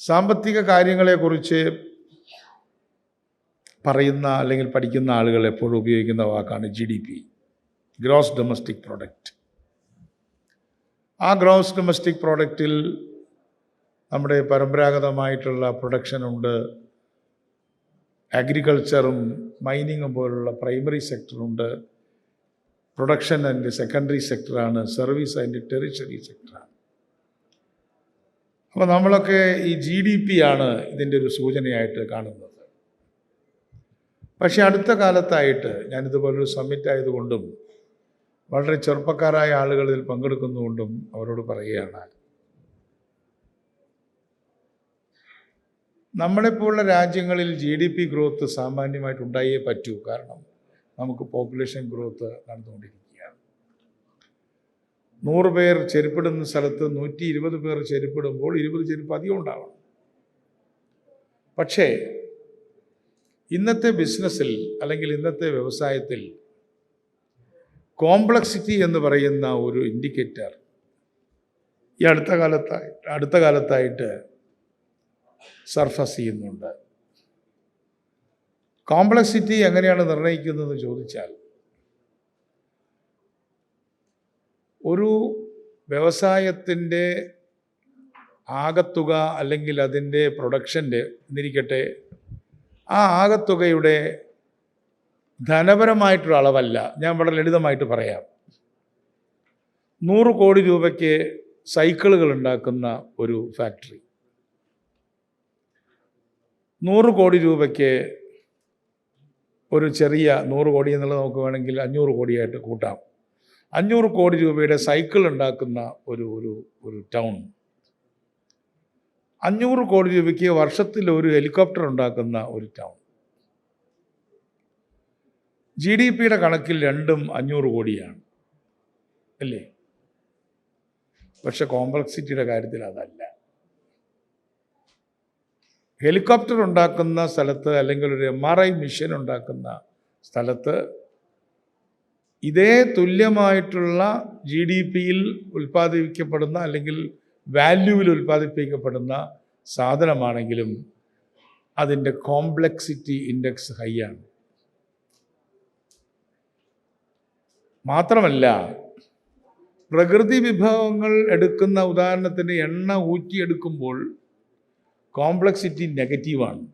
സാമ്പത്തിക കാര്യങ്ങളെക്കുറിച്ച് പറയുന്ന അല്ലെങ്കിൽ പഠിക്കുന്ന ആളുകൾ എപ്പോഴും ഉപയോഗിക്കുന്ന വാക്കാണ് GDP, ഗ്രോസ് ഡൊമസ്റ്റിക് പ്രോഡക്റ്റ്. ആ ഗ്രോസ് ഡൊമസ്റ്റിക് പ്രോഡക്റ്റിൽ നമ്മുടെ പരമ്പരാഗതമായിട്ടുള്ള പ്രൊഡക്ഷനുണ്ട്, അഗ്രികൾച്ചറും മൈനിങ്ങും പോലുള്ള പ്രൈമറി സെക്ടറുണ്ട്, പ്രൊഡക്ഷൻ ആൻഡ് സെക്കൻഡറി സെക്ടറാണ്, സർവീസ് ആൻഡ് ടെറിഷറി സെക്ടറാണ്. അപ്പോൾ നമ്മളൊക്കെ ഈ GDP ആണ് ഇതിൻ്റെ ഒരു സൂചനയായിട്ട് കാണുന്നത്. പക്ഷേ അടുത്ത കാലത്തായിട്ട് ഞാനിതുപോലൊരു സമ്മിറ്റ് ആയതുകൊണ്ടും വളരെ ചെറുപ്പക്കാരായ ആളുകൾ ഇതിൽ പങ്കെടുക്കുന്നതുകൊണ്ടും അവരോട് പറയുകയാണ്, നമ്മളെപ്പോലുള്ള രാജ്യങ്ങളിൽ GDP ഗ്രോത്ത് സാമാന്യമായിട്ട് ഉണ്ടായേ പറ്റൂ. കാരണം നമുക്ക് പോപ്പുലേഷൻ ഗ്രോത്ത് നടന്നുകൊണ്ടിരിക്കുകയാണ്. 100 പേർ ചെരുപ്പിടുന്ന സ്ഥലത്ത് 120 പേർ ചെരുപ്പിടുമ്പോൾ 20 ചെരുപ്പ് അധികം ഉണ്ടാവണം. പക്ഷേ ഇന്നത്തെ ബിസിനസ്സിൽ അല്ലെങ്കിൽ ഇന്നത്തെ വ്യവസായത്തിൽ കോംപ്ലക്സിറ്റി എന്ന് പറയുന്ന ഒരു ഇൻഡിക്കേറ്റർ ഈ അടുത്ത കാലത്തായിട്ട് സർഫസ് ചെയ്യുന്നുണ്ട്. കോംപ്ലക്സിറ്റി എങ്ങനെയാണ് നിർണ്ണയിക്കുന്നതെന്ന് ചോദിച്ചാൽ, ഒരു വ്യവസായത്തിൻ്റെ ആകത്തുക അല്ലെങ്കിൽ അതിൻ്റെ പ്രൊഡക്ഷൻ്റെ എന്നിരിക്കട്ടെ, ആ ആകത്തുകയുടെ ധനപരമായിട്ടുള്ള അളവല്ല. ഞാൻ വളരെ ലളിതമായിട്ട് പറയാം. 100 കോടി രൂപയ്ക്ക് സൈക്കിളുകൾ ഉണ്ടാക്കുന്ന ഒരു ഫാക്ടറി, 100 കോടി രൂപയ്ക്ക് ഒരു ചെറിയ 100 കോടി എന്നുള്ളത് നമുക്ക് വേണമെങ്കിൽ 500 കോടിയായിട്ട് കൂട്ടാം. 500 കോടി രൂപയുടെ സൈക്കിൾ ഉണ്ടാക്കുന്ന ഒരു ടൗൺ, 500 കോടി രൂപയ്ക്ക് വർഷത്തിൽ ഒരു ഹെലികോപ്റ്റർ ഉണ്ടാക്കുന്ന ഒരു ടൗൺ. GDPയുടെ കണക്കിൽ രണ്ടും 500 കോടിയാണ് അല്ലേ? പക്ഷെ കോംപ്ലക്സിറ്റിയുടെ കാര്യത്തിൽ അതല്ല. ഹെലികോപ്റ്റർ ഉണ്ടാക്കുന്ന സ്ഥലത്ത് അല്ലെങ്കിൽ ഒരു MRI മെഷീൻ ഉണ്ടാക്കുന്ന സ്ഥലത്ത് ഇതേ തുല്യമായിട്ടുള്ള GDPയിൽ ഉൽപ്പാദിപ്പിക്കപ്പെടുന്ന അല്ലെങ്കിൽ വാല്യൂവിൽ ഉൽപ്പാദിപ്പിക്കപ്പെടുന്ന സാധനമാണെങ്കിലും അതിൻ്റെ കോംപ്ലക്സിറ്റി ഇൻഡെക്സ് ഹൈ ആണ്. മാത്രമല്ല, പ്രകൃതി വിഭവങ്ങൾ എടുക്കുന്ന ഉദാഹരണത്തിന് എണ്ണ ഊറ്റിയെടുക്കുമ്പോൾ കോംപ്ലക്സിറ്റി നെഗറ്റീവാണ്.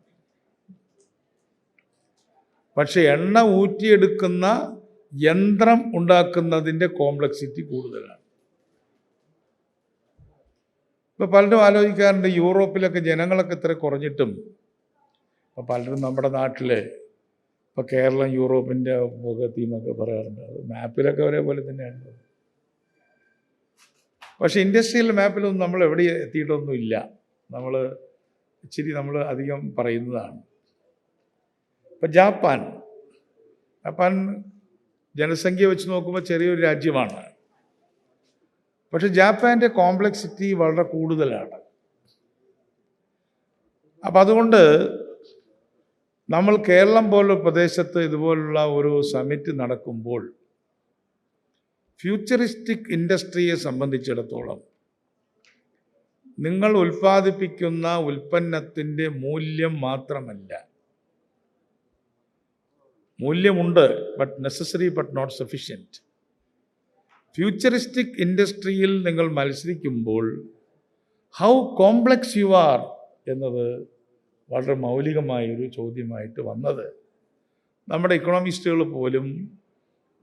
പക്ഷെ എണ്ണ ഊറ്റിയെടുക്കുന്ന യന്ത്രം ഉണ്ടാക്കുന്നതിൻ്റെ കോംപ്ലക്സിറ്റി കൂടുതലാണ്. ഇപ്പോൾ പലരും ആലോചിക്കാറുണ്ട്, യൂറോപ്പിലൊക്കെ ജനങ്ങളൊക്കെ ഇത്ര കുറഞ്ഞിട്ടും ഇപ്പോൾ പലരും നമ്മുടെ നാട്ടിൽ ഇപ്പോൾ കേരളം യൂറോപ്പിൻ്റെ മുഖത്തി എന്നൊക്കെ പറയാറുണ്ട്. അത് മാപ്പിലൊക്കെ ഒരേപോലെ തന്നെയാണ്. പക്ഷേ ഇൻഡസ്ട്രിയൽ മാപ്പിലൊന്നും നമ്മൾ എവിടെ എത്തിയിട്ടൊന്നുമില്ല. നമ്മൾ അധികം പറയുന്നതാണ്. ഇപ്പം ജാപ്പാൻ ജനസംഖ്യ വെച്ച് നോക്കുമ്പോൾ ചെറിയൊരു രാജ്യമാണ്. പക്ഷെ ജാപ്പാൻ്റെ കോംപ്ലക്സിറ്റി വളരെ കൂടുതലാണ്. അപ്പം അതുകൊണ്ട് നമ്മൾ കേരളം പോലുള്ള പ്രദേശത്ത് ഇതുപോലുള്ള ഒരു സമ്മിറ്റ് നടക്കുമ്പോൾ ഫ്യൂച്ചറിസ്റ്റിക് ഇൻഡസ്ട്രിയെ സംബന്ധിച്ചിടത്തോളം നിങ്ങൾ ഉൽപ്പാദിപ്പിക്കുന്ന ഉൽപ്പന്നത്തിൻ്റെ മൂല്യം മാത്രമല്ല, മൂല്യമുണ്ട്, but necessary but not sufficient. Futuristic ഇൻഡസ്ട്രിയിൽ നിങ്ങൾ മത്സരിക്കുമ്പോൾ ഹൗ കോംപ്ലക്സ് യു ആർ എന്നത് വളരെ മൗലികമായൊരു ചോദ്യമായിട്ട് വന്നത് നമ്മുടെ ഇക്കണോമിസ്റ്റുകൾ പോലും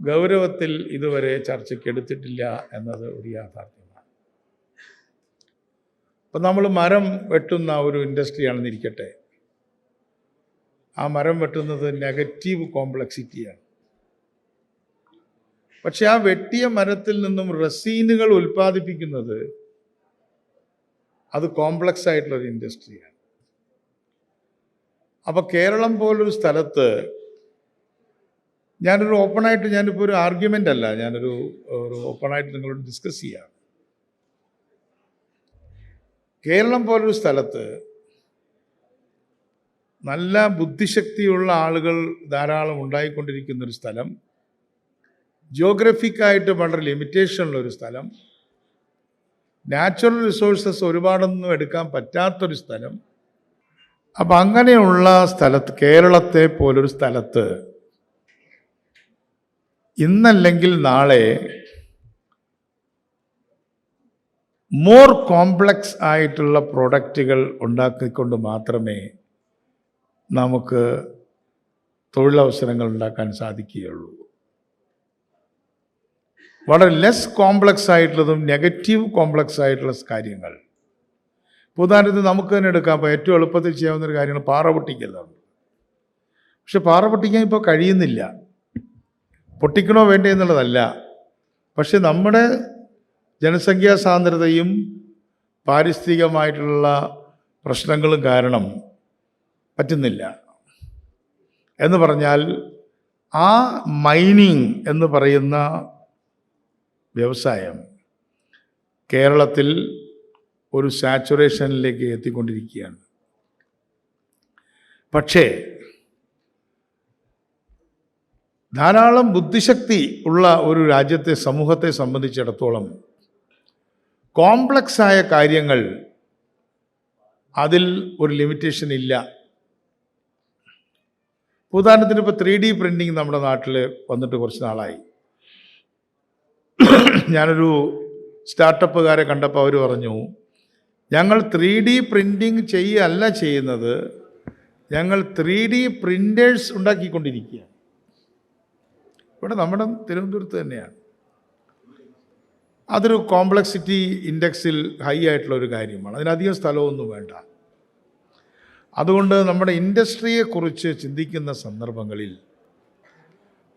ഗൗരവത്തിൽ ഇതുവരെ ചർച്ചയ്ക്ക് എടുത്തിട്ടില്ല എന്നത് ഒരു യാഥാർത്ഥ്യമാണ്. ഇപ്പം നമ്മൾ മരം വെട്ടുന്ന ഒരു ഇൻഡസ്ട്രിയാണെന്നിരിക്കട്ടെ, ആ മരം വെട്ടുന്നത് നെഗറ്റീവ് കോംപ്ലക്സിറ്റിയാണ്. പക്ഷെ ആ വെട്ടിയ മരത്തിൽ നിന്നും റെസീനുകൾ ഉൽപ്പാദിപ്പിക്കുന്നത് അത് കോംപ്ലക്സ് ആയിട്ടുള്ളൊരു ഇൻഡസ്ട്രിയാണ്. അപ്പോൾ കേരളം പോലൊരു സ്ഥലത്ത് ഞാനിപ്പോൾ ഒരു ആർഗ്യുമെൻ്റ് അല്ല, ഞാനൊരു ഓപ്പണായിട്ട് നിങ്ങളോട് ഡിസ്കസ് ചെയ്യാണ്. കേരളം പോലൊരു സ്ഥലത്ത് നല്ല ബുദ്ധിശക്തിയുള്ള ആളുകൾ ധാരാളം ഉണ്ടായിക്കൊണ്ടിരിക്കുന്നൊരു സ്ഥലം, ജിയോഗ്രഫിക്കായിട്ട് വളരെ ലിമിറ്റേഷനുള്ളൊരു സ്ഥലം, നാച്ചുറൽ റിസോഴ്സസ് ഒരുപാടൊന്നും എടുക്കാൻ പറ്റാത്തൊരു സ്ഥലം. അപ്പം അങ്ങനെയുള്ള സ്ഥലത്ത്, കേരളത്തെ പോലൊരു സ്ഥലത്ത് ഇന്നല്ലെങ്കിൽ നാളെ മോർ കോംപ്ലക്സ് ആയിട്ടുള്ള പ്രൊഡക്റ്റുകൾ ഉണ്ടാക്കിക്കൊണ്ട് മാത്രമേ നമുക്ക് തൊഴിലവസരങ്ങൾ ഉണ്ടാക്കാൻ സാധിക്കുകയുള്ളൂ. വളരെ ലെസ് കോംപ്ലക്സ് ആയിട്ടുള്ളതും നെഗറ്റീവ് കോംപ്ലക്സ് ആയിട്ടുള്ള കാര്യങ്ങൾ, ഉദാഹരണത്തിന് നമുക്ക് തന്നെ എടുക്കാം. ഇപ്പോൾ ഏറ്റവും എളുപ്പത്തിൽ ചെയ്യാവുന്നൊരു കാര്യമാണ് പാറ പൊട്ടിക്കലാണ്. പക്ഷെ പാറ പൊട്ടിക്കാൻ ഇപ്പോൾ കഴിയുന്നില്ല. പൊട്ടിക്കണോ വേണ്ടേ എന്നുള്ളതല്ല, പക്ഷെ നമ്മുടെ ജനസംഖ്യാ സാന്ദ്രതയും പാരിസ്ഥിതികമായിട്ടുള്ള പ്രശ്നങ്ങളും കാരണം പറ്റുന്നില്ല. എന്ന് പറഞ്ഞാൽ ആ മൈനിങ് എന്ന് പറയുന്ന വ്യവസായം കേരളത്തിൽ ഒരു സാച്ചുറേഷനിലേക്ക് എത്തിക്കൊണ്ടിരിക്കുകയാണ്. പക്ഷേ ധാരാളം ബുദ്ധിശക്തി ഉള്ള ഒരു രാജ്യത്തെ, സമൂഹത്തെ സംബന്ധിച്ചിടത്തോളം കോംപ്ലക്സ് ആയ കാര്യങ്ങൾ അതിൽ ഒരു ലിമിറ്റേഷൻ ഇല്ല. ഉദാഹരണത്തിന് ഇപ്പോൾ 3D പ്രിൻറ്റിങ് നമ്മുടെ നാട്ടിൽ വന്നിട്ട് കുറച്ച് നാളായി. ഞാനൊരു സ്റ്റാർട്ടപ്പുകാരെ കണ്ടപ്പോൾ അവർ പറഞ്ഞു, ഞങ്ങൾ 3D പ്രിൻറ്റിങ് ചെയ്യല്ല ചെയ്യുന്നത്, ഞങ്ങൾ 3D പ്രിൻറ്റേഴ്സ് ഉണ്ടാക്കിക്കൊണ്ടിരിക്കുകയാണ്. ഇവിടെ നമ്മുടെ തിരുവനന്തപുരത്ത് തന്നെയാണ്. അതൊരു കോംപ്ലക്സിറ്റി ഇൻഡെക്സിൽ ഹൈ ആയിട്ടുള്ള ഒരു കാര്യമാണ്. അതിനധികം സ്ഥലമൊന്നും വേണ്ട. അതുകൊണ്ട് നമ്മുടെ ഇൻഡസ്ട്രിയെക്കുറിച്ച് ചിന്തിക്കുന്ന സന്ദർഭങ്ങളിൽ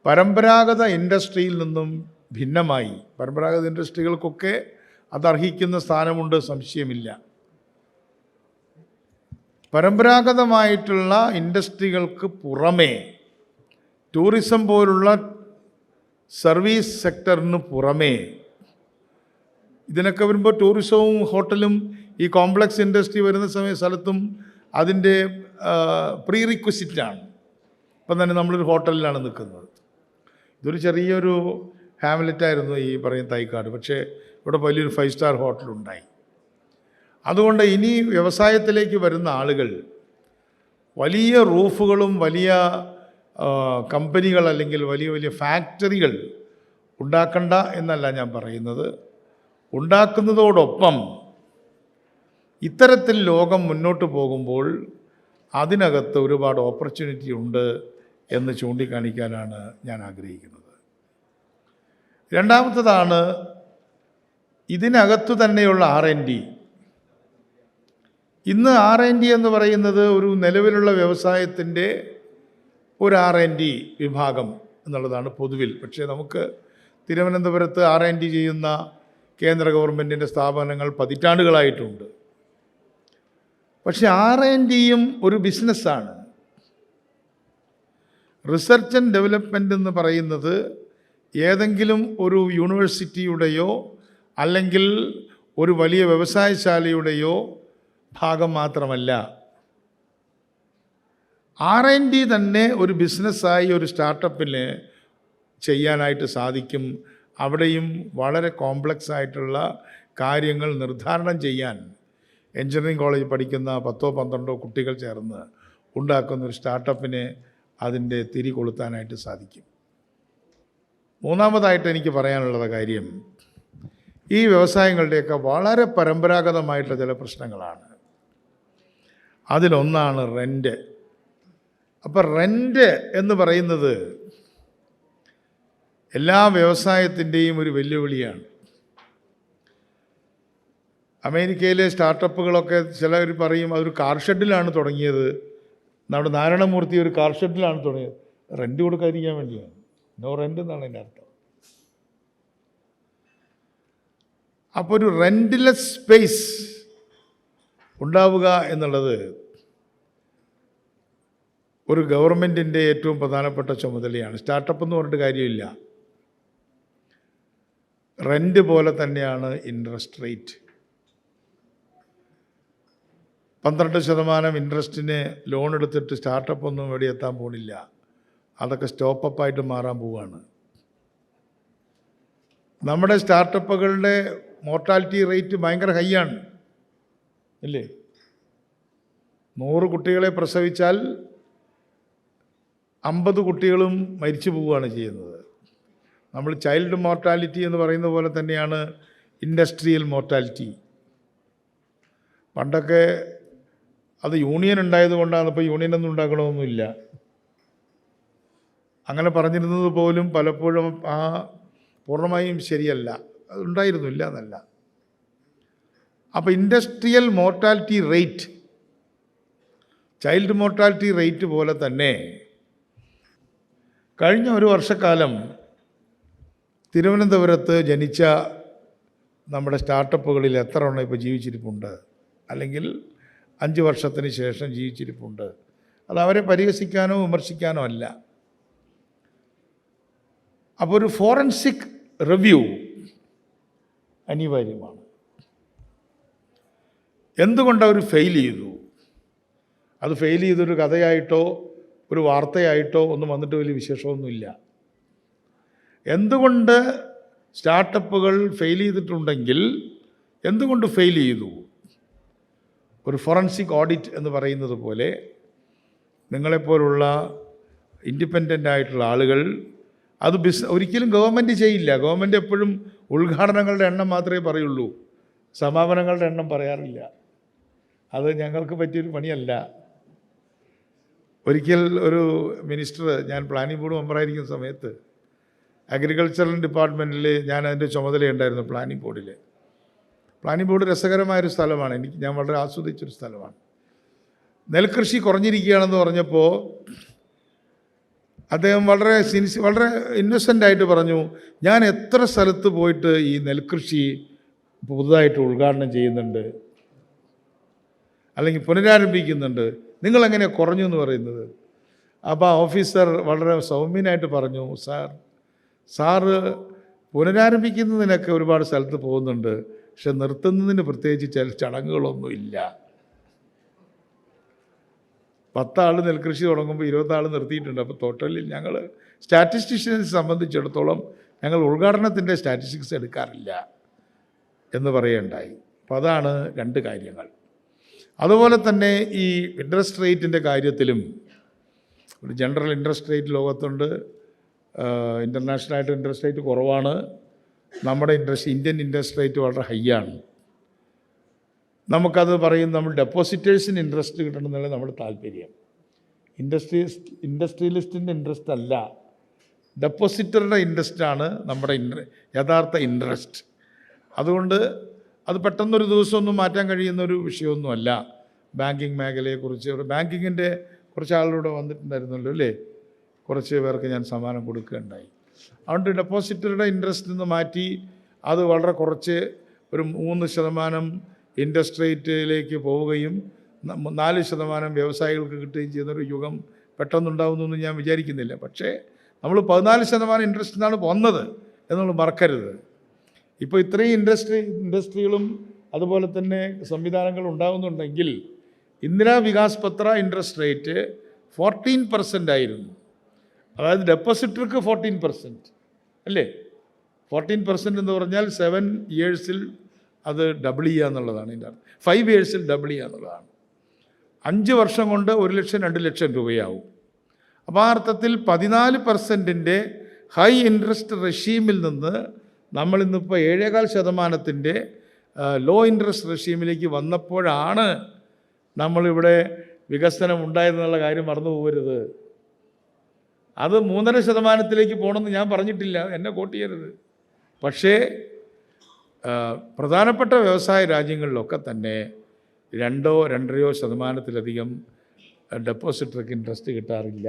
പരമ്പരാഗത ഇൻഡസ്ട്രിയിൽ നിന്നും ഭിന്നമായി, പരമ്പരാഗത ഇൻഡസ്ട്രികൾക്കൊക്കെ അതർഹിക്കുന്ന സ്ഥാനമുണ്ട്, സംശയമില്ല. പരമ്പരാഗതമായിട്ടുള്ള ഇൻഡസ്ട്രികൾക്ക് പുറമേ ടൂറിസം പോലുള്ള സർവീസ് സെക്ടറിന് പുറമേ, ഇതിനൊക്കെ വരുമ്പോൾ ടൂറിസവും ഹോട്ടലും ഈ കോംപ്ലക്സ് ഇൻഡസ്ട്രി വരുന്ന സ്ഥലത്തും അതിൻ്റെ പ്രീ റിക്വസിറ്റാണ്. ഇപ്പം തന്നെ നമ്മളൊരു ഹോട്ടലിലാണ് നിൽക്കുന്നത്. ഇതൊരു ചെറിയൊരു ഹാംലെറ്റായിരുന്നു ഈ പറയുന്ന തൈക്കാട്, പക്ഷേ ഇവിടെ വലിയൊരു 5 സ്റ്റാർ ഹോട്ടലുണ്ടായി. അതുകൊണ്ട് ഇനി വ്യവസായത്തിലേക്ക് വരുന്ന ആളുകൾ വലിയ റൂഫുകളും വലിയ കമ്പനികൾ അല്ലെങ്കിൽ വലിയ വലിയ ഫാക്ടറികൾ ഉണ്ടാക്കണ്ട എന്നല്ല ഞാൻ പറയുന്നത്. ഉണ്ടാക്കുന്നതോടൊപ്പം ഇത്തരത്തിൽ ലോകം മുന്നോട്ട് പോകുമ്പോൾ അതിനകത്ത് ഒരുപാട് ഓപ്പർച്യൂണിറ്റി ഉണ്ട് എന്ന് ചൂണ്ടിക്കാണിക്കാനാണ് ഞാൻ ആഗ്രഹിക്കുന്നത്. രണ്ടാമത്തതാണ് ഇതിനകത്തു തന്നെയുള്ള R&D. ഇന്ന് R&D എന്ന് പറയുന്നത് ഒരു നിലവിലുള്ള വ്യവസായത്തിൻ്റെ ഒരു R&D വിഭാഗം എന്നുള്ളതാണ് പൊതുവിൽ. പക്ഷേ നമുക്ക് തിരുവനന്തപുരത്ത് R&D ചെയ്യുന്ന കേന്ദ്ര ഗവൺമെൻറ്റിൻ്റെ സ്ഥാപനങ്ങൾ പതിറ്റാണ്ടുകളായിട്ടുണ്ട്. പക്ഷെ R&Dയും ഒരു ബിസിനസ്സാണ്. റിസർച്ച് ആൻഡ് ഡെവലപ്മെൻറ്റ് എന്ന് പറയുന്നത് ഏതെങ്കിലും ഒരു യൂണിവേഴ്സിറ്റിയുടെയോ അല്ലെങ്കിൽ ഒരു വലിയ വ്യവസായശാലയുടെയോ ഭാഗം മാത്രമല്ല. R&D തന്നെ ഒരു ബിസിനസ്സായി ഒരു സ്റ്റാർട്ടപ്പിന് ചെയ്യാനായിട്ട് സാധിക്കും. അവിടെയും വളരെ കോംപ്ലക്സ് ആയിട്ടുള്ള കാര്യങ്ങൾ നിർദ്ധാരണം ചെയ്യാൻ എഞ്ചിനീയറിംഗ് കോളേജിൽ പഠിക്കുന്ന 10-12 കുട്ടികൾ ചേർന്ന് ഉണ്ടാക്കുന്ന ഒരു സ്റ്റാർട്ടപ്പിന് അതിൻ്റെ തിരി കൊളുത്താനായിട്ട് സാധിക്കും. മൂന്നാമതായിട്ട് എനിക്ക് പറയാനുള്ള കാര്യം, ഈ വ്യവസായങ്ങളുടെയൊക്കെ വളരെ പരമ്പരാഗതമായിട്ടുള്ള ചില പ്രശ്നങ്ങളാണ്. അതിലൊന്നാണ് റെൻ്റ്. അപ്പോൾ റെൻ്റ് എന്ന് പറയുന്നത് എല്ലാ വ്യവസായത്തിൻ്റെയും ഒരു വെല്ലുവിളിയാണ്. അമേരിക്കയിലെ സ്റ്റാർട്ടപ്പുകളൊക്കെ ചിലർ പറയും അതൊരു കാർ ഷെഡിലാണ് തുടങ്ങിയത്. നമ്മുടെ നാരായണമൂർത്തി ഒരു കാർ ഷെഡിലാണ് തുടങ്ങിയത്. റെൻ്റ് കൊടുക്കാതിരിക്കാൻ വേണ്ടിയാണ്. നോ റെൻ്റ് എന്നാണ് എൻ്റെ അർത്ഥം. അപ്പോൾ ഒരു റെൻ്റ്ലെസ് സ്പേസ് ഉണ്ടാവുക എന്നുള്ളത് ഒരു ഗവൺമെൻറ്റിൻ്റെ ഏറ്റവും പ്രധാനപ്പെട്ട ചുമതലയാണ്. സ്റ്റാർട്ടപ്പ് എന്ന് പറഞ്ഞിട്ട് കാര്യമില്ല. റെൻ്റ് പോലെ തന്നെയാണ് ഇൻട്രസ്റ്റ് റേറ്റ്. 12% ഇൻട്രസ്റ്റിന് ലോൺ എടുത്തിട്ട് സ്റ്റാർട്ടപ്പ് ഒന്നും ഇവിടെ എത്താൻ പോകുന്നില്ല. അതൊക്കെ സ്റ്റോപ്പപ്പായിട്ട് മാറാൻ പോവുകയാണ്. നമ്മുടെ സ്റ്റാർട്ടപ്പുകളുടെ മോർട്ടാലിറ്റി റേറ്റ് ഭയങ്കര ഹൈ ആണ് അല്ലേ? 100 കുട്ടികളെ പ്രസവിച്ചാൽ 50 കുട്ടികളും മരിച്ചു പോവുകയാണ് ചെയ്യുന്നത്. നമ്മൾ ചൈൽഡ് മോർട്ടാലിറ്റി എന്ന് പറയുന്ന പോലെ തന്നെയാണ് ഇൻഡസ്ട്രിയൽ മോർട്ടാലിറ്റി. പണ്ടൊക്കെ അത് യൂണിയൻ ഉണ്ടായത് കൊണ്ടാണ്, ഇപ്പോൾ യൂണിയനൊന്നും ഉണ്ടാക്കണമെന്നില്ല. അങ്ങനെ പറഞ്ഞിരുന്നത് പോലും പലപ്പോഴും പൂർണ്ണമായും ശരിയല്ല, അതുണ്ടായിരുന്നില്ല എന്നല്ല. അപ്പോൾ industrial mortality rate, child mortality rate പോലെ തന്നെ കഴിഞ്ഞ ഒരു വർഷക്കാലം തിരുവനന്തപുരത്ത് ജനിച്ച നമ്മുടെ സ്റ്റാർട്ടപ്പുകളിൽ എത്ര എണ്ണം ഇപ്പോൾ ജീവിച്ചിരിപ്പുണ്ട്, അല്ലെങ്കിൽ 5 വർഷത്തിന് ശേഷം ജീവിച്ചിരിപ്പുണ്ട്? അത് അവരെ പരിഹസിക്കാനോ വിമർശിക്കാനോ അല്ല. അപ്പോൾ ഒരു ഫോറൻസിക് റിവ്യൂ അനിവാര്യമാണ്. എന്തുകൊണ്ട് അവർ ഫെയിൽ ചെയ്തു? അത് ഫെയിൽ ചെയ്തൊരു കഥയായിട്ടോ ഒരു വാർത്തയായിട്ടോ ഒന്നും വന്നിട്ട് വലിയ വിശേഷമൊന്നുമില്ല. എന്തുകൊണ്ട് സ്റ്റാർട്ടപ്പുകൾ ഫെയിൽ ചെയ്തിട്ടുണ്ടെങ്കിൽ എന്തുകൊണ്ട് ഫെയിൽ ചെയ്തു? ഒരു ഫോറൻസിക് ഓഡിറ്റ് എന്ന് പറയുന്നത് പോലെ നിങ്ങളെപ്പോലുള്ള ഇൻഡിപെൻഡൻ്റ് ആയിട്ടുള്ള ആളുകൾ അത് ഒരിക്കലും ഗവൺമെൻറ് ചെയ്യില്ല. ഗവൺമെൻറ് എപ്പോഴും ഉദ്ഘാടനങ്ങളുടെ എണ്ണം മാത്രമേ പറയുള്ളൂ, സമാപനങ്ങളുടെ എണ്ണം പറയാറില്ല. അത് ഞങ്ങൾക്ക് പറ്റിയൊരു പണിയല്ല. ഒരിക്കൽ ഒരു മിനിസ്റ്റർ, ഞാൻ പ്ലാനിംഗ് ബോർഡ് മെമ്പറായിരിക്കുന്ന സമയത്ത് അഗ്രികൾച്ചറൽ ഡിപ്പാർട്ട്മെൻറ്റിൽ ഞാൻ അതിൻ്റെ ചുമതലയുണ്ടായിരുന്നു. പ്ലാനിംഗ് ബോർഡ് രസകരമായൊരു സ്ഥലമാണ്, ഞാൻ വളരെ ആസ്വദിച്ചൊരു സ്ഥലമാണ്. നെൽകൃഷി കുറഞ്ഞിരിക്കുകയാണെന്ന് പറഞ്ഞപ്പോൾ അദ്ദേഹം വളരെ ഇന്നസെൻ്റായിട്ട് പറഞ്ഞു, ഞാൻ എത്ര സ്ഥലത്ത് പോയിട്ട് ഈ നെൽകൃഷി പുതുതായിട്ട് ഉദ്ഘാടനം ചെയ്യുന്നുണ്ട് അല്ലെങ്കിൽ പുനരാരംഭിക്കുന്നുണ്ട്, നിങ്ങളെങ്ങനെ കുറഞ്ഞു എന്ന് പറയുന്നത്? അപ്പോൾ ആ ഓഫീസർ വളരെ സൗമ്യനായിട്ട് പറഞ്ഞു, സാറ് പുനരാരംഭിക്കുന്നതിനൊക്കെ ഒരുപാട് സ്ഥലത്ത് പോകുന്നുണ്ട്, പക്ഷെ നിർത്തുന്നതിന് പ്രത്യേകിച്ച് ചില ചടങ്ങുകളൊന്നുമില്ല. 10 ആൾ നെൽകൃഷി തുടങ്ങുമ്പോൾ 20 ആൾ നിർത്തിയിട്ടുണ്ട്. അപ്പോൾ ടോട്ടലിൽ ഞങ്ങൾ സ്റ്റാറ്റിസ്റ്റിഷ്യൻസ് സംബന്ധിച്ചിടത്തോളം ഞങ്ങൾ ഉദ്ഘാടനത്തിൻ്റെ സ്റ്റാറ്റിസ്റ്റിക്സ് എടുക്കാറില്ല എന്ന് പറയുകയുണ്ടായി. അപ്പോൾ അതാണ് 2 കാര്യങ്ങൾ. അതുപോലെ തന്നെ ഈ ഇൻട്രസ്റ്റ് റേറ്റിൻ്റെ കാര്യത്തിലും ഒരു ജനറൽ ഇൻട്രസ്റ്റ് റേറ്റ് ലോകത്തുണ്ട്. ഇൻ്റർനാഷണലായിട്ട് ഇൻട്രസ്റ്റ് റേറ്റ് കുറവാണ്. നമ്മുടെ ഇന്ത്യൻ ഇൻട്രസ്റ്റ് റേറ്റ് വളരെ ഹൈ ആണ്. നമുക്കത് പറയും, നമ്മൾ ഡെപ്പോസിറ്റേഴ്സിന് ഇൻട്രസ്റ്റ് കിട്ടണം എന്നുള്ള നമ്മുടെ താല്പര്യം. ഇൻഡസ്ട്രിയലിസ്റ്റിൻ്റെ ഇൻട്രസ്റ്റ് അല്ല, ഡെപ്പോസിറ്ററുടെ ഇൻട്രസ്റ്റാണ് നമ്മുടെ യഥാർത്ഥ ഇൻട്രസ്റ്റ്. അതുകൊണ്ട് അത് പെട്ടെന്നൊരു ദിവസമൊന്നും മാറ്റാൻ കഴിയുന്നൊരു വിഷയമൊന്നുമല്ല. ബാങ്കിങ് മേഖലയെക്കുറിച്ച്, ബാങ്കിങ്ങിൻ്റെ കുറച്ച് ആളുകൂടെ വന്നിട്ടുണ്ടായിരുന്നല്ലോ അല്ലേ, കുറച്ച് പേർക്ക് ഞാൻ സമ്മാനം കൊടുക്കുകയുണ്ടായി. അതുകൊണ്ട് ഡെപ്പോസിറ്ററുടെ ഇൻട്രസ്റ്റ് നിന്ന് മാറ്റി അത് വളരെ കുറച്ച് ഒരു 3% ഇൻട്രസ്റ്റ് റേറ്റിലേക്ക് പോവുകയും 4% വ്യവസായികൾക്ക് കിട്ടുകയും ചെയ്യുന്നൊരു യുഗം പെട്ടെന്നുണ്ടാവുന്നൊന്നും ഞാൻ വിചാരിക്കുന്നില്ല. പക്ഷേ നമ്മൾ 14% ഇൻട്രസ്റ്റിനാണ് വന്നത് എന്നുള്ളത് മറക്കരുത്. ഇപ്പോൾ ഇത്രയും ഇൻഡസ്ട്രികളും അതുപോലെ തന്നെ സംവിധാനങ്ങൾ ഉണ്ടാകുന്നുണ്ടെങ്കിൽ ഇന്ദിരാ വികാസ് പത്ര ഇൻട്രസ്റ്റ് റേറ്റ് 14% ആയിരുന്നു. അതായത് ഡെപ്പോസിറ്റർക്ക് 14% അല്ലേ? 14% എന്ന് പറഞ്ഞാൽ 7 ഇയേഴ്സിൽ അത് ഡബിൾ ചെയ്യുക എന്നുള്ളതാണ്. ഇതിൻ്റെ അർത്ഥം 5 ഇയേഴ്സിൽ ഡബിൾ ചെയ്യുക എന്നുള്ളതാണ്. 5 വർഷം കൊണ്ട് 1 ലക്ഷം 2 ലക്ഷം രൂപയാവും. അപ്പോൾ ആ അർത്ഥത്തിൽ 14% ഹൈ ഇൻട്രസ്റ്റ് റെഷീമിൽ നിന്ന് നമ്മളിന്നിപ്പോൾ 7.25% ലോ ഇൻട്രസ്റ്റ് റെഷീമിലേക്ക് വന്നപ്പോഴാണ് നമ്മളിവിടെ വികസനം ഉണ്ടായതെന്നുള്ള കാര്യം മറന്നു പോകരുത്. അത് 3.5% പോകണമെന്ന് ഞാൻ പറഞ്ഞിട്ടില്ല, എന്നെ കോട്ട് ചെയ്യരുത്. പക്ഷേ പ്രധാനപ്പെട്ട വ്യവസായ രാജ്യങ്ങളിലൊക്കെ തന്നെ 2-2.5% ഡെപ്പോസിറ്റർക്ക് ഇൻട്രസ്റ്റ് കിട്ടാറില്ല.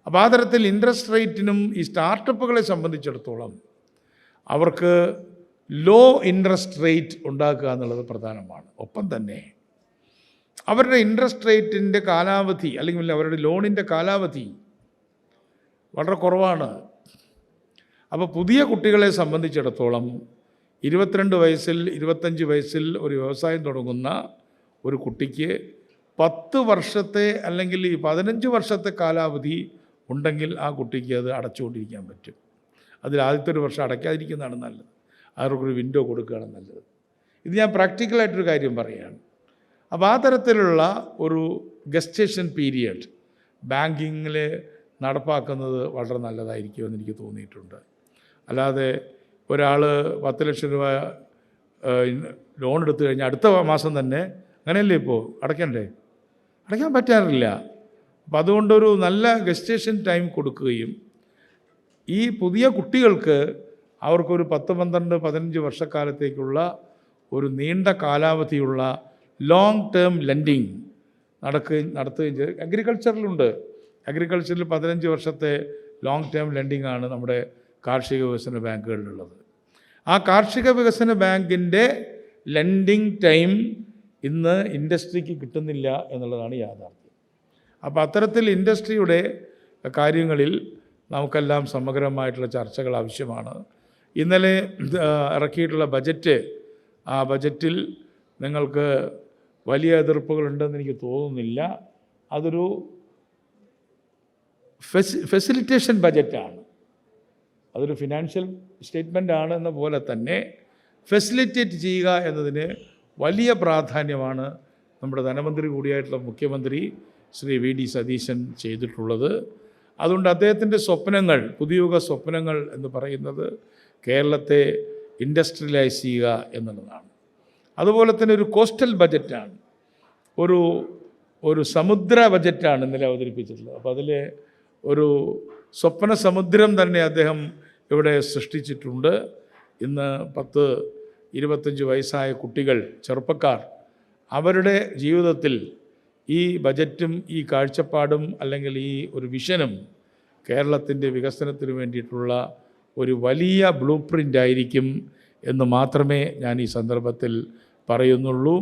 അപ്പോൾ ആ തരത്തിൽ ഇൻട്രസ്റ്റ് റേറ്റിനും ഈ സ്റ്റാർട്ടപ്പുകളെ സംബന്ധിച്ചിടത്തോളം അവർക്ക് ലോ ഇൻട്രസ്റ്റ് റേറ്റ് ഉണ്ടാക്കുക എന്നുള്ളത് പ്രധാനമാണ്. ഒപ്പം തന്നെ അവരുടെ ഇൻട്രസ്റ്റ് റേറ്റിൻ്റെ കാലാവധി അല്ലെങ്കിൽ അവരുടെ ലോണിൻ്റെ കാലാവധി വളരെ കുറവാണ്. അപ്പോൾ പുതിയ കുട്ടികളെ സംബന്ധിച്ചിടത്തോളം 22 വയസ്സിൽ 25 വയസ്സിൽ ഒരു വ്യവസായം തുടങ്ങുന്ന ഒരു കുട്ടിക്ക് 10 വർഷത്തെ അല്ലെങ്കിൽ 15 വർഷത്തെ കാലാവധി ഉണ്ടെങ്കിൽ ആ കുട്ടിക്ക് അത് അടച്ചുകൊണ്ടിരിക്കാൻ പറ്റും. അതിൽ ആദ്യത്തെ ഒരു വർഷം അടയ്ക്കാതിരിക്കുന്നതാണ് നല്ലത്. അവർക്കൊരു വിൻഡോ കൊടുക്കുകയാണ് നല്ലത്. ഇത് ഞാൻ പ്രാക്ടിക്കലായിട്ടൊരു കാര്യം പറയുകയാണ്. അപ്പോൾ ആ തരത്തിലുള്ള ഒരു ഗസ്റ്റേഷൻ പീരിയഡ് ബാങ്കിങ്ങിൽ നടപ്പാക്കുന്നത് വളരെ നല്ലതായിരിക്കുമെന്ന് എനിക്ക് തോന്നിയിട്ടുണ്ട്. അല്ലാതെ ഒരാൾ 10 ലക്ഷം രൂപ ലോൺ എടുത്തു കഴിഞ്ഞാൽ അടുത്ത മാസം തന്നെ അങ്ങനെയല്ലേ ഇപ്പോൾ അടയ്ക്കാൻ പറ്റാറില്ല. അപ്പം അതുകൊണ്ടൊരു നല്ല ഗസ്റ്റേഷൻ ടൈം കൊടുക്കുകയും ഈ പുതിയ കുട്ടികൾക്ക് അവർക്കൊരു 10, 12, 15 വർഷക്കാലത്തേക്കുള്ള ഒരു നീണ്ട കാലാവധിയുള്ള ലോങ് ടേം ലെൻഡിങ് നടത്തുകയും ചെയ്ത് അഗ്രികൾച്ചറിലുണ്ട്. അഗ്രികൾച്ചറിൽ 15 വർഷത്തെ ലോങ് ടേം ലെൻഡിങ് ആണ് നമ്മുടെ കാർഷിക വികസന ബാങ്കുകളിലുള്ളത്. ആ കാർഷിക വികസന ബാങ്കിൻ്റെ ലെൻഡിങ് ടൈം ഇന്ന് ഇൻഡസ്ട്രിക്ക് കിട്ടുന്നില്ല എന്നുള്ളതാണ് യാഥാർത്ഥ്യം. അപ്പോൾ അത്തരത്തിൽ ഇൻഡസ്ട്രിയുടെ കാര്യങ്ങളിൽ നമുക്കെല്ലാം സമഗ്രമായിട്ടുള്ള ചർച്ചകൾ ആവശ്യമാണ്. ഇന്നലെ ഇറക്കിയിട്ടുള്ള ബജറ്റ്, ആ ബജറ്റിൽ നിങ്ങൾക്ക് വലിയ എതിർപ്പുകളുണ്ടെന്ന് എനിക്ക് തോന്നുന്നില്ല. അതൊരു ഫെസിലിറ്റേഷൻ ബജറ്റാണ്. അതൊരു ഫിനാൻഷ്യൽ സ്റ്റേറ്റ്മെൻ്റ് ആണ് എന്ന പോലെ തന്നെ ഫെസിലിറ്റേറ്റ് ചെയ്യുക എന്നതിന് വലിയ പ്രാധാന്യമാണ് നമ്മുടെ ധനമന്ത്രി കൂടിയായിട്ടുള്ള മുഖ്യമന്ത്രി ശ്രീ വി.ഡി. സതീശൻ ചെയ്തിട്ടുള്ളത്. അതുകൊണ്ട് അദ്ദേഹത്തിൻ്റെ സ്വപ്നങ്ങൾ, പുതുയുഗ സ്വപ്നങ്ങൾ എന്ന് പറയുന്നത് കേരളത്തെ ഇൻഡസ്ട്രിയലൈസ് ചെയ്യുക എന്നുള്ളതാണ്. അതുപോലെ തന്നെ ഒരു കോസ്റ്റൽ ബജറ്റാണ്, ഒരു സമുദ്ര ബജറ്റാണ് ഇന്നലെ അവതരിപ്പിച്ചിട്ടുള്ളത്. അപ്പോൾ അതിൽ ഒരു സ്വപ്ന സമുദ്രം തന്നെ അദ്ദേഹം ഇവിടെ സൃഷ്ടിച്ചിട്ടുണ്ട്. ഇന്ന് 10-25 വയസ്സായ കുട്ടികൾ, ചെറുപ്പക്കാർ, അവരുടെ ജീവിതത്തിൽ ഈ ബജറ്റും ഈ കാഴ്ചപ്പാടും അല്ലെങ്കിൽ ഈ ഒരു വിഷനും കേരളത്തിൻ്റെ വികസനത്തിന് വേണ്ടിയിട്ടുള്ള ഒരു വലിയ ബ്ലൂ പ്രിൻ്റ് ആയിരിക്കും എന്ന് മാത്രമേ ഞാൻ ഈ സന്ദർഭത്തിൽ പറയുന്നുള്ളൂ.